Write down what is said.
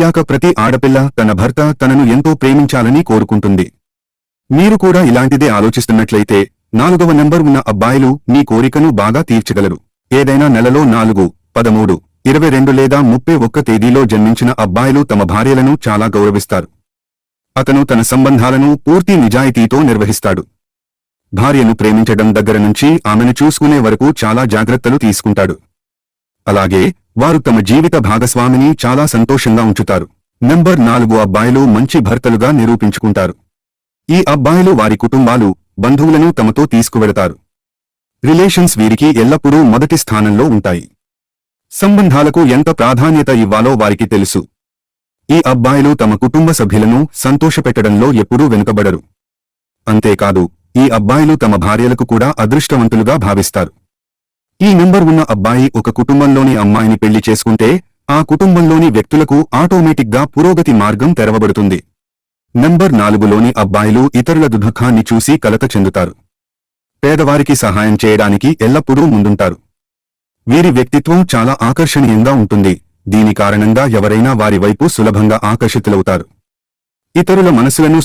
పెళ్లయ్యాక ప్రతి ఆడపిల్ల తన భర్త తనను ఎంతో ప్రేమించాలని కోరుకుంటుంది. మీరు కూడా ఇలాంటిదే ఆలోచిస్తున్నట్లయితే 4వ నెంబర్ ఉన్న అబ్బాయిలు మీ కోరికను బాగా తీర్చగలరు. ఏదైనా నెలలో 4, 13, 22 లేదా 31 తేదీలో జన్మించిన అబ్బాయిలు తమ భార్యలను చాలా గౌరవిస్తారు. అతను తన సంబంధాలను పూర్తి నిజాయితీతో నిర్వహిస్తాడు. భార్యను ప్రేమించడం దగ్గర నుంచి ఆమెను చూసుకునే వరకు చాలా జాగ్రత్తలు తీసుకుంటాడు. అలాగే వారు తమ జీవిత భాగస్వామిని చాలా సంతోషంగా ఉంచుతారు. నెంబర్ 4 అబ్బాయిలు మంచి భర్తలుగా నిరూపించుకుంటారు. ఈ అబ్బాయిలు వారి కుటుంబాలు, బంధువులను తమతో తీసుకువెడతారు. రిలేషన్స్ వీరికి ఎల్లప్పుడూ మొదటి స్థానంలో ఉంటాయి. సంబంధాలకు ఎంత ప్రాధాన్యత ఇవ్వాలో వారికి తెలుసు. ఈ అబ్బాయిలు తమ కుటుంబ సభ్యులను సంతోషపెట్టడంలో ఎప్పుడూ వెనుకబడరు. అంతేకాదు, ఈ అబ్బాయిలు తమ భార్యలకు కూడా అదృష్టవంతులుగా భావిస్తారు. ఈ నెంబర్ ఉన్న అబ్బాయి ఒక కుటుంబంలోని అమ్మాయిని పెళ్లి చేసుకుంటే ఆ కుటుంబంలోని వ్యక్తులకు ఆటోమేటిక్గా పురోగతి మార్గం తెరవబడుతుంది. నెంబర్ 4లోని అబ్బాయిలు ఇతరుల దుఃఖాన్ని చూసి కలత చెందుతారు. పేదవారికి సహాయం చేయడానికి ఎల్లప్పుడూ ముందుంటారు. వీరి వ్యక్తిత్వం చాలా ఆకర్షణీయంగా ఉంటుంది. దీని కారణంగా ఎవరైనా వారి వైపు సులభంగా ఆకర్షితులవుతారు. ఇతరుల మనసులను